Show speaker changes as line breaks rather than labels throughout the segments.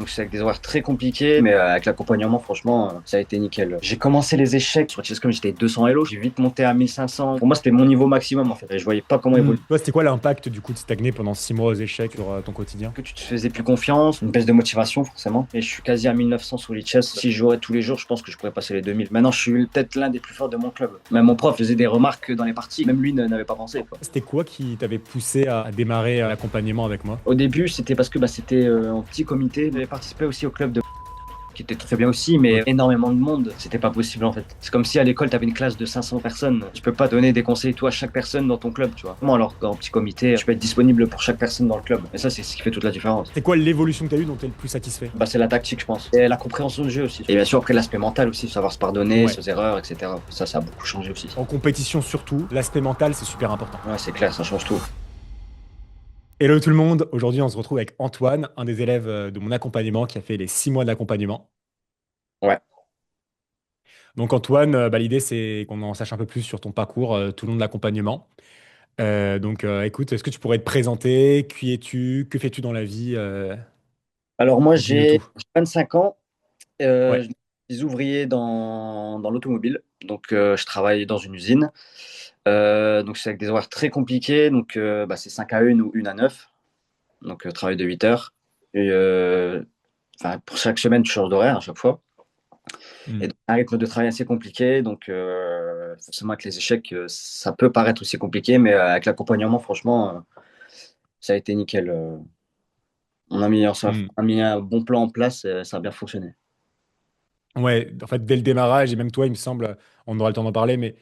Donc c'est avec des horaires très compliqués, mais avec l'accompagnement, franchement, ça a été nickel. J'ai commencé les échecs sur Chess comme j'étais 200 Elo, j'ai vite monté à 1500. Pour moi, c'était mon niveau maximum en fait. Et je voyais pas comment évoluer.
Toi, c'était quoi l'impact du coup de stagner pendant 6 mois aux échecs sur ton quotidien?
Que tu te faisais plus confiance, une baisse de motivation forcément. Et je suis quasi à 1900 sur les chess. Si je jouais tous les jours, je pense que je pourrais passer les 2000. Maintenant, je suis peut-être l'un des plus forts de mon club. Même mon prof faisait des remarques dans les parties, même lui n'avait pas pensé, quoi.
C'était quoi qui t'avait poussé à démarrer l'accompagnement avec moi?
Au début, c'était parce que c'était en petit comité. J'avais participé aussi au club de qui était très bien aussi, mais
Ok.
énormément de monde, c'était pas possible en fait. C'est comme si à l'école, tu avais une classe de 500 personnes. Tu peux pas donner des conseils, toi, à chaque personne dans ton club, tu vois. Comment alors qu'en petit comité, tu peux être disponible pour chaque personne dans le club. Et ça, c'est ce qui fait toute la différence.
C'est quoi l'évolution que t'as eue dont t'es le plus satisfait?
C'est la tactique, je pense. Et la compréhension de jeu aussi. Et bien sûr, après, l'aspect mental aussi, savoir se pardonner,
Ouais.
ses erreurs, etc. Ça a beaucoup changé aussi.
En compétition surtout, l'aspect mental, c'est super important.
Ouais, c'est clair, ça change tout.
Hello tout le monde, aujourd'hui on se retrouve avec Antoine, un des élèves de mon accompagnement qui a fait les 6 mois d'accompagnement.
Ouais.
Donc Antoine, l'idée c'est qu'on en sache un peu plus sur ton parcours tout le long de l'accompagnement. Écoute, est-ce que tu pourrais te présenter? Qui es-tu? Que fais-tu dans la vie?
Alors, moi,
Dis-nous
j'ai
tout.
25 ans.
Ouais.
Je suis ouvrier dans l'automobile. Donc, je travaille dans une usine. Donc, c'est avec des horaires très compliqués. Donc, c'est 5 à 1 ou 1 à 9. Donc, travail de 8 heures. Et, pour chaque semaine, tu changes d'horaire à chaque fois. Et
Hmm.
donc, un rythme de travail assez compliqué. Donc, forcément, avec les échecs, ça peut paraître aussi compliqué. Mais avec l'accompagnement, franchement, ça a été nickel.
Hmm.
On a mis un bon plan en place. Ça a bien fonctionné.
Ouais, en fait, dès le démarrage, et même toi, il me semble, on aura le temps d'en parler, mais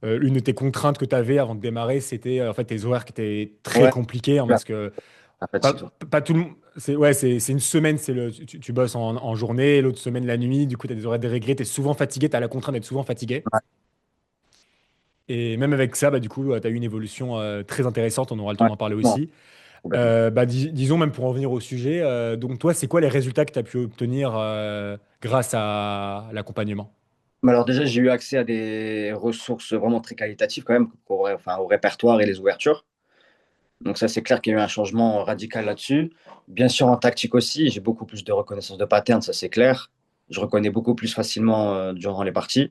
une de tes contraintes que tu avais avant de démarrer, c'était en fait tes horaires qui étaient très
Ouais,
compliqués, hein,
là,
parce que
ça
pas,
fatigue.
pas tout le monde. C'est ouais, c'est une semaine, tu bosses en journée, l'autre semaine la nuit, du coup, tu as des horaires déréglés, tu es souvent fatigué, tu as la contrainte d'être souvent fatigué.
Ouais,
Et même avec ça, du coup, tu as eu une évolution très intéressante, on aura le temps
ouais,
d'en parler
non,
aussi.
complètement.
Disons, même pour en venir au sujet, donc toi, c'est quoi les résultats que tu as pu obtenir grâce à l'accompagnement?
Mais alors déjà, j'ai eu accès à des ressources vraiment très qualitatives quand même, au répertoire et les ouvertures. Donc ça, c'est clair qu'il y a eu un changement radical là-dessus. Bien sûr, en tactique aussi, j'ai beaucoup plus de reconnaissance de pattern, ça c'est clair. Je reconnais beaucoup plus facilement durant les parties.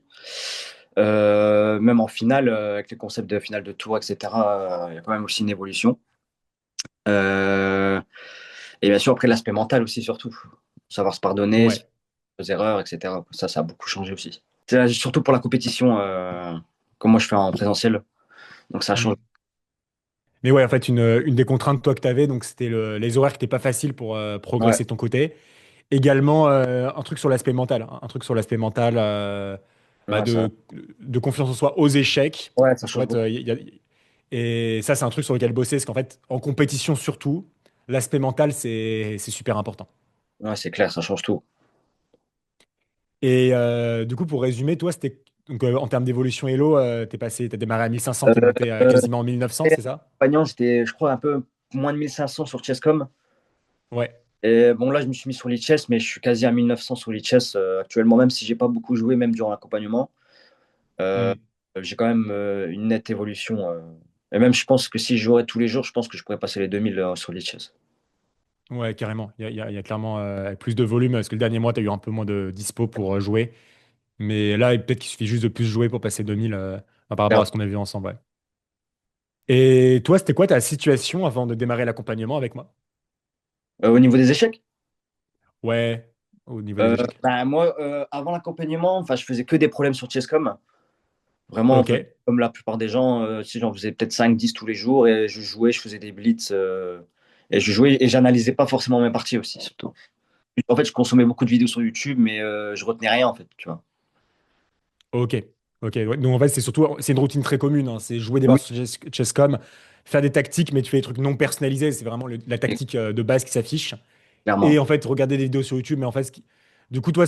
Même en finale, avec les concepts de finale de tour, etc., il y a quand même aussi une évolution. Euh, et bien sûr, après, l'aspect mental aussi, surtout. Savoir se pardonner,
Ouais.
aux erreurs, etc. Ça a beaucoup changé aussi. C'est surtout pour la compétition, comme moi je fais en présentiel. Donc ça change.
Hmm. Mais ouais, en fait, une des contraintes toi que tu avais, donc c'était les horaires qui n'étaient pas faciles pour
Ouais,
progresser de ton côté. Également, un truc sur l'aspect mental, hein, un truc sur l'aspect mental
ouais,
de confiance en soi aux échecs.
ouais, ça
Parce qu'en
change
fait,
beaucoup.
et ça, c'est un truc sur lequel bosser, parce qu'en fait, en compétition surtout, l'aspect mental, c'est super important.
Ouais, c'est clair, ça change tout.
Et du coup, pour résumer, toi, c'était donc en termes d'évolution Elo, t'as démarré à 1500, t'es
Euh,
monté à quasiment 1900, c'est ça?
Compagnon, j'étais, je crois, un peu moins de 1500 sur Chesscom.
Ouais.
Et bon, là, je me suis mis sur l'e-chess, mais je suis quasi à 1900 sur l'e-chess actuellement, même si j'ai pas beaucoup joué, même durant l'accompagnement. Euh,
Hmm.
j'ai quand même une nette évolution. Et même, je pense que si je jouais tous les jours, je pense que je pourrais passer les 2000 sur l'e-chess.
Ouais, carrément. Il y a clairement plus de volume, parce que le dernier mois, tu as eu un peu moins de dispo pour jouer. Mais là, peut-être qu'il suffit juste de plus jouer pour passer 2000 par rapport à ce qu'on a vu ensemble. Ouais. Et toi, c'était quoi ta situation avant de démarrer l'accompagnement avec moi?
Au niveau des échecs,
Ouais, au niveau des échecs.
moi, avant l'accompagnement, je faisais que des problèmes sur Chesscom. Vraiment,
Ok.
comme la plupart des gens, si j'en faisais peut-être 5 10 tous les jours et je jouais, je faisais des blitz et je jouais et j'analysais pas forcément mes parties aussi, surtout. En fait, je consommais beaucoup de vidéos sur YouTube, mais je retenais rien en fait, tu vois.
Ok. Ok. Ouais. Donc en fait, c'est une routine très commune, hein. C'est jouer des
Oui,
parties sur Chesscom, faire des tactiques, mais tu fais des trucs non personnalisés. C'est vraiment la tactique de base qui s'affiche. Et
clairement.
en fait, regarder des vidéos sur YouTube, mais en fait, du coup, toi,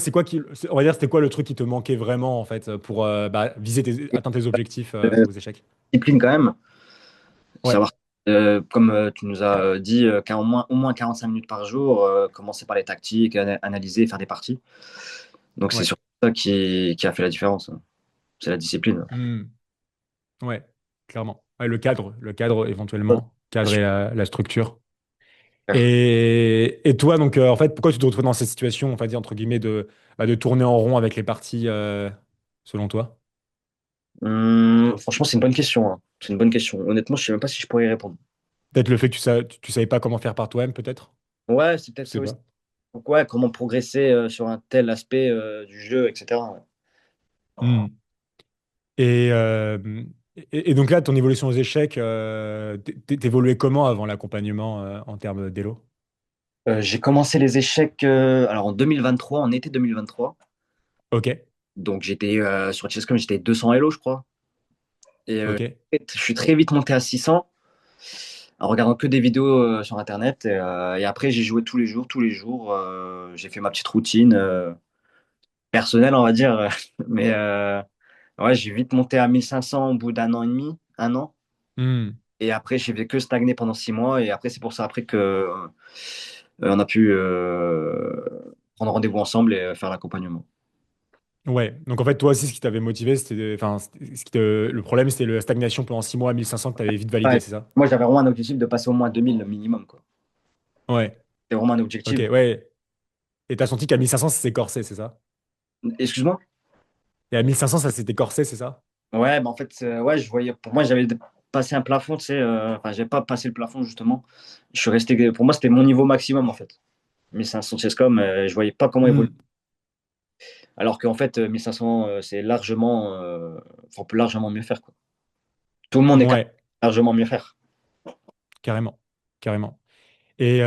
on va dire, c'était quoi le truc qui te manquait vraiment, en fait, pour atteindre tes objectifs aux échecs?
Discipline quand même,
Ouais,
savoir, comme tu nous as dit, au moins 45 minutes par jour, commencer par les tactiques, analyser, faire des parties. Donc c'est
ouais.
surtout ça qui a fait la différence, hein. C'est la discipline.
Hmm. Ouais, clairement. Ouais, le cadre éventuellement, cadrer la structure. Et toi, donc, en fait, pourquoi tu te retrouves dans cette situation, on va dire, entre guillemets, de tourner en rond avec les parties, selon toi?
Franchement, c'est une bonne question, hein. C'est une bonne question. Honnêtement, je sais même pas si je pourrais y répondre.
Peut-être le fait que tu savais pas comment faire par toi-même, peut-être?
Ouais, c'est
Je
peut-être ça
sais
aussi.
pas.
Donc, ouais, comment progresser sur un tel aspect du jeu, etc.
Hmm. Et, euh, et donc là, ton évolution aux échecs, t'évoluais comment avant l'accompagnement, en termes d'élo?
J'ai commencé les échecs alors en 2023, en été 2023.
Ok,
Donc j'étais sur Chesscom, j'étais 200 Elo, je crois. Et
ok.
je suis très vite monté à 600 en regardant que des vidéos sur Internet. Et après, j'ai joué tous les jours, tous les jours. J'ai fait ma petite routine personnelle, on va dire. Mais ouais, j'ai vite monté à 1500 au bout d'un an et demi, un an.
Hmm.
Et après, j'ai fait que stagner pendant 6 mois. Et après, c'est pour ça après que on a pu prendre rendez-vous ensemble et faire l'accompagnement.
Ouais, donc en fait, toi aussi, ce qui t'avait motivé, enfin, le problème, c'était la stagnation pendant 6 mois à 1500 que t'avais vite validé,
Ouais.
c'est ça?
Moi, j'avais vraiment un objectif de passer au moins 2000 le minimum, quoi.
Ouais,
C'était vraiment un
ok,
objectif.
ouais. Et t'as senti qu'à 1500, ça s'est corsé, c'est ça?
Excuse-moi?
Et à 1500, ça s'était corsé, c'est ça?
Ouais, bah en fait, ouais, je voyais. Pour moi, j'avais passé un plafond, tu sais. Enfin, j'ai pas passé le plafond, justement. Je suis resté. Pour moi, c'était mon niveau maximum, en fait. 1500 Chesscom, je voyais pas comment évoluer.
Hmm.
Alors qu'en fait, 1500, c'est largement. Enfin, on peut largement mieux faire, quoi. Tout le monde est capable
Ouais,
de largement mieux faire.
carrément, carrément. Et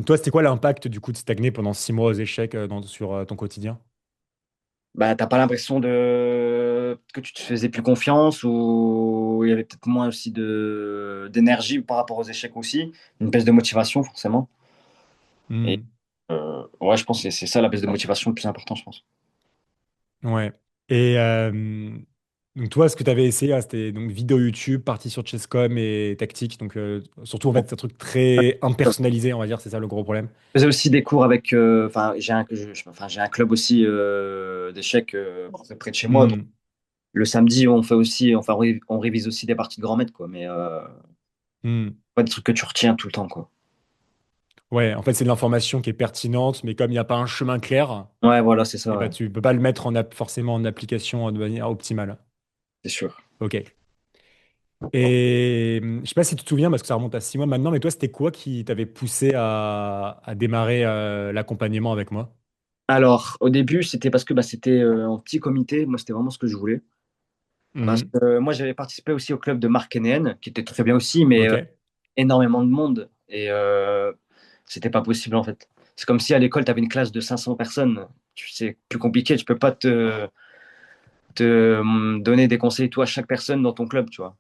toi, c'était quoi l'impact du coup de stagner pendant 6 mois aux échecs, sur ton quotidien?
Bah, t'as pas l'impression que tu te faisais plus confiance ou il y avait peut-être moins aussi d'énergie par rapport aux échecs aussi, une baisse de motivation forcément. Et
Hmm.
ouais, je pense que c'est ça la baisse de motivation le plus important, je pense.
Ouais. Et donc toi, ce que tu avais essayé, là, c'était donc vidéo YouTube, partie sur Chesscom et tactique. Donc surtout en fait, c'est un truc très impersonnalisé, on va dire, c'est ça le gros problème.
Je faisais aussi des cours avec, enfin, enfin, j'ai un club aussi d'échecs près de chez moi. Donc,
Hmm.
le samedi, on fait aussi, enfin, on révise aussi des parties de grand maître, quoi. Mais
Hmm.
pas des trucs que tu retiens tout le temps, quoi.
Ouais, en fait, c'est de l'information qui est pertinente, mais comme il n'y a pas un chemin clair,
Ouais, voilà, c'est ça,
et
ouais,
ben tu peux pas le mettre forcément en application de manière optimale.
c'est sûr.
Ok. Et je sais pas si tu te souviens, parce que ça remonte à 6 mois maintenant, mais toi, c'était quoi qui t'avait poussé à démarrer l'accompagnement avec moi?
Alors, au début, c'était parce que bah, c'était en petit comité. Moi, c'était vraiment ce que je voulais. Parce
Mhm.
que moi, j'avais participé aussi au club de Marc Kenéen, qui était très bien aussi, mais
Ok.
énormément de monde. Et c'était pas possible, en fait. C'est comme si à l'école, tu avais une classe de 500 personnes. C'est plus compliqué. Tu peux pas te donner des conseils, toi, à chaque personne dans ton club, tu vois.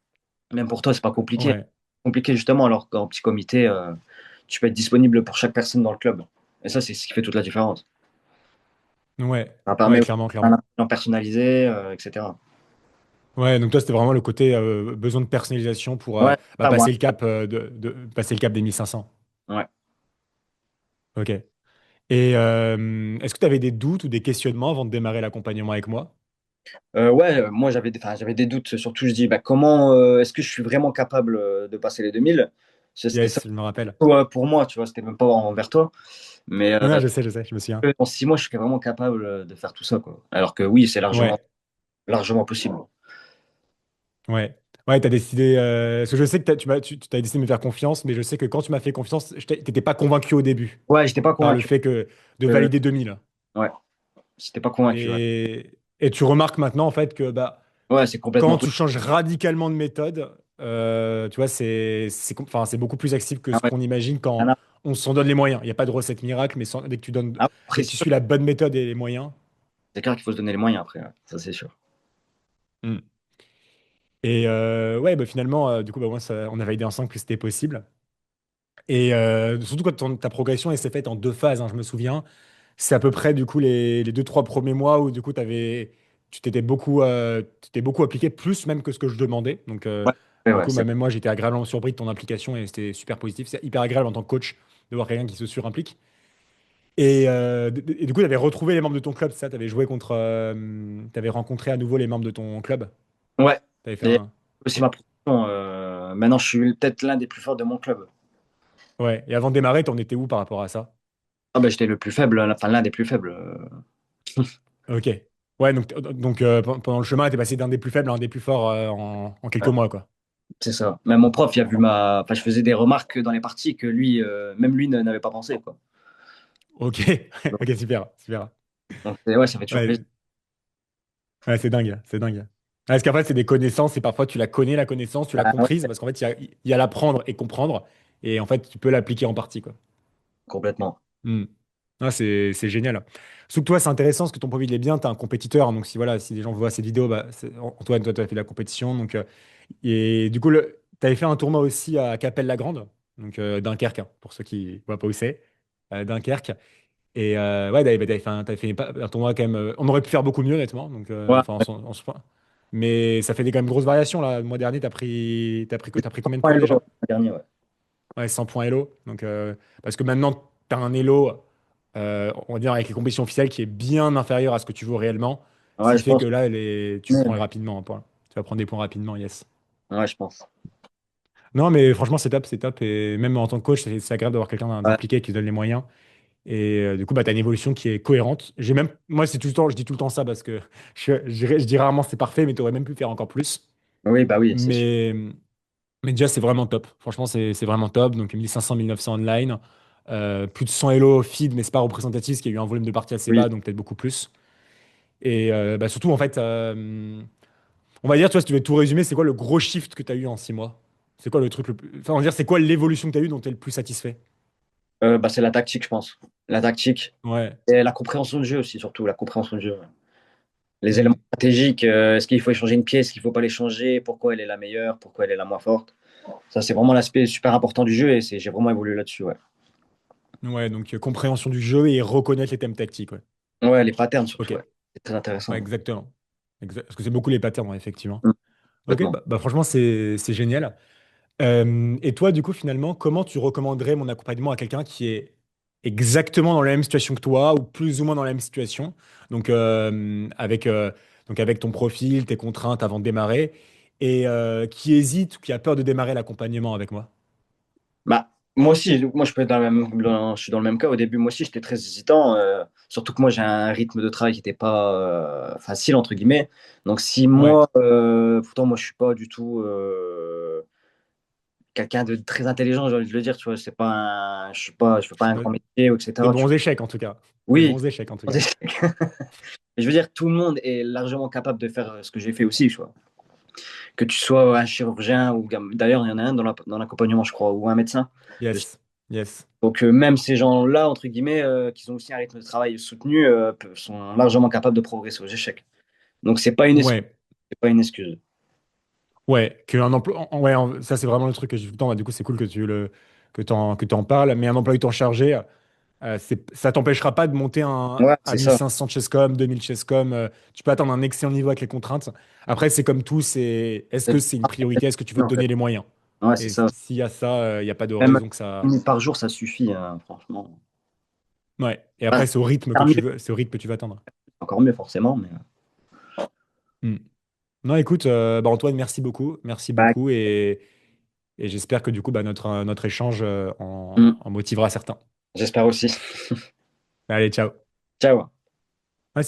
Même pour toi, c'est pas compliqué.
Ouais.
Compliqué, justement, alors qu'en petit comité, tu peux être disponible pour chaque personne dans le club. Et ça, c'est ce qui fait toute la différence.
Ouais.
Ça permet
Ouais,
aussi
clairement,
un
clairement.
accompagnement personnalisé, etc.
Ouais, donc toi, c'était vraiment le côté besoin de personnalisation pour
Ouais, ah, moi,
passer le cap, passer le cap des 1500.
ouais.
Ok. Et est-ce que tu avais des doutes ou des questionnements avant de démarrer l'accompagnement avec moi?
Ouais, moi enfin, j'avais des doutes. Surtout, je dis, bah, comment est-ce que je suis vraiment capable de passer les 2000? C'était ça
Yes, je me rappelle.
pour moi, tu vois, c'était même pas envers toi. Mais
Ouais, je sais, je me souviens.
en 6 mois, je suis vraiment capable de faire tout ça, quoi. Alors que oui, c'est largement,
Ouais,
largement possible.
ouais. Ouais, t'as décidé. Parce que je sais que t'as décidé de me faire confiance, mais je sais que quand tu m'as fait confiance, t'étais pas convaincu au début
Ouais, j'étais pas
par le
convaincu.
fait de
Euh,
valider 2000.
ouais, j'étais pas convaincu. Ouais,
Et tu remarques maintenant, en fait, que bah,
ouais, c'est complètement
quand
possible.
tu changes radicalement de méthode, tu vois, enfin, c'est beaucoup plus accessible que
Ah
ce
ouais,
qu'on imagine quand
rien à-
on s'en donne les moyens. Il n'y a pas de recette miracle, mais
Après,
dès que
c'est
tu
sûr,
suis la bonne méthode et les moyens.
c'est clair qu'il faut se donner les moyens après. Ouais, ça, c'est sûr.
Hmm. Et ouais, bah, finalement, du coup, bah, moi, on a validé ensemble que c'était possible. Et surtout quand ta progression elle s'est faite en deux phases, hein, je me souviens. C'est à peu près du coup les 2, 3 premiers mois où du coup tu t'es beaucoup appliqué, plus même que ce que je demandais. Donc
Ouais, ouais,
du
ouais,
coup, bah, même moi, j'étais agréablement surpris de ton implication et c'était super positif. C'est hyper agréable en tant que coach de voir quelqu'un qui se surimplique. Et du coup, tu avais retrouvé les membres de ton club, c'est ça? Tu avais joué contre. Tu avais rencontré à nouveau les membres de ton club.
ouais.
Tu avais fait
Et
un.
aussi ma progression. Maintenant, je suis peut-être l'un des plus forts de mon club.
Ouais. Et avant de démarrer, t'en étais où par rapport à ça?
Ah bah, j'étais le plus faible, enfin l'un des plus faibles.
Ok. Ouais, pendant le chemin, t'es passé d'un des plus faibles à un des plus forts en quelques
Ouais,
mois, quoi.
c'est ça. Même mon prof, il a vu ma. Enfin, je faisais des remarques dans les parties que lui, même lui n'avait pas pensé, quoi.
Ok.
Donc,
Ok, super, super.
ouais, ça fait toujours plaisir.
Ouais, ouais, c'est dingue, c'est dingue. Ouais, parce qu'en fait, c'est des connaissances et parfois tu la connais, la connaissance, tu l'as
Ah, ouais,
comprise, parce qu'en fait, il y a l'apprendre et comprendre, et en fait, tu peux l'appliquer en partie, quoi.
complètement.
Hmm. Ah, c'est génial. Surtout que toi, c'est intéressant parce que ton profil est bien, tu es un compétiteur. Donc, si, voilà, si les gens voient ces vidéos, bah, Antoine, toi, tu as fait de la compétition. Et du coup, tu avais fait un tournoi aussi à Capelle-la-Grande, donc Dunkerque, hein, pour ceux qui ne voient pas où c'est, Dunkerque. Et ouais, t'avais fait un tournoi quand même. On aurait pu faire beaucoup mieux, honnêtement. Donc,
Ouais,
enfin, en ce point. Mais ça fait des quand même grosses variations, là. Le mois dernier, t'as pris combien de
ouais,
points déjà?
le dernier, ouais.
Ouais, 100 points Elo. Donc, parce que maintenant, tu as un Elo, on va dire, avec les compétitions officielles qui est bien inférieur à ce que tu vaux réellement. Ce
Ouais,
qui
je
fait
pense.
que là, tu prends rapidement un point. Tu vas prendre des points rapidement, yes.
Ouais, je pense.
Non, mais franchement, c'est top, c'est top. Et même en tant que coach, c'est agréable d'avoir quelqu'un
Ouais,
d'impliqué qui te donne les moyens. Et du coup, bah, tu as une évolution qui est cohérente. Moi, c'est tout le temps, je dis tout le temps ça parce que je dis rarement c'est parfait, mais tu aurais même pu faire encore plus.
oui, bah oui, c'est sûr.
Mais, mais déjà, c'est vraiment top. Franchement, c'est vraiment top. Donc, 1500, 1900 online. Plus de 100 Elo feed, mais c'est pas représentatif, parce qu'il y a eu un volume de parties assez
Oui.
bas, donc peut-être beaucoup plus. Et bah, surtout, en fait, on va dire, tu vois, si tu veux tout résumer, c'est quoi le gros shift que tu as eu en 6 mois? C'est quoi le truc le plus. Enfin, on va dire, c'est quoi l'évolution que tu as eue dont tu es le plus satisfait?
Bah, c'est la tactique, je pense. La tactique.
Ouais.
Et la compréhension de jeu aussi, surtout. La compréhension de jeu. Les éléments
Hmm.
stratégiques, est-ce qu'il faut échanger une pièce, est-ce qu'il ne faut pas l'échanger, pourquoi elle est la meilleure, pourquoi elle est la moins forte. Ça, c'est vraiment l'aspect super important du jeu et j'ai vraiment évolué là-dessus. Ouais,
Ouais, donc compréhension du jeu et reconnaître les thèmes tactiques. Ouais.
ouais les patterns surtout.
Ok.
Ouais. C'est très
Ouais,
intéressant.
exactement. Parce que c'est beaucoup les patterns, ouais, effectivement.
Mm,
Ok,
complètement.
bah, franchement, c'est génial. Et toi, du coup, finalement, comment tu recommanderais mon accompagnement à quelqu'un qui est exactement dans la même situation que toi ou plus ou moins dans la même situation? Donc, avec ton profil, tes contraintes avant de démarrer et qui hésite ou qui a peur de démarrer l'accompagnement avec moi?
Bah, moi aussi, moi je peux être je suis dans le même cas. Au début, moi aussi, j'étais très hésitant. Surtout que moi, j'ai un rythme de travail qui n'était pas facile, entre guillemets. Donc, si
Ouais,
moi, pourtant, moi, je suis pas du tout quelqu'un de très intelligent, j'ai envie de le dire, tu vois. C'est pas je fais pas
c'est
un
pas
grand métier,
des
etc. Tu
bons
vois.
échecs en tout cas. Des
Oui,
bons échecs en tout
sans
cas.
échec. Je veux dire, tout le monde est largement capable de faire ce que j'ai fait aussi, tu vois. Que tu sois un chirurgien ou d'ailleurs, il y en a un dans l'accompagnement, je crois, ou un médecin. Je sais.
Yes, yes.
Donc, même ces gens-là, entre guillemets, qui ont aussi un rythme de travail soutenu, sont largement capables de progresser aux échecs. Donc,
Ouais.
c'est pas une excuse.
Ouais, qu'un emploi, ouais, ça c'est vraiment le truc que je dis tout le temps. Bah, du coup, c'est cool que t'en parles. Mais un emploi du temps chargé, ça t'empêchera pas de monter
Ouais,
à
c'est ça.
1500 Chesscom, 2000 Chesscom. Tu peux atteindre un excellent niveau avec les contraintes. Après, c'est comme tout, est-ce que c'est une priorité? Est-ce que tu veux te
En fait.
donner les moyens?
Ouais, c'est
Et
ça.
s'il y a ça, il n'y a pas de
Même
raison que
une
ça.
minute par jour, ça suffit, hein, franchement.
Ouais. Et
Enfin,
après, c'est au rythme que
faire mieux,
tu veux, c'est au rythme que tu vas atteindre.
encore mieux, forcément. Mais,
Hmm. Non, écoute, bah, Antoine, merci beaucoup. Merci
bah,
beaucoup. Et j'espère que du coup, bah, notre échange
hmm,
en motivera certains.
j'espère aussi.
Allez, ciao.
Ciao.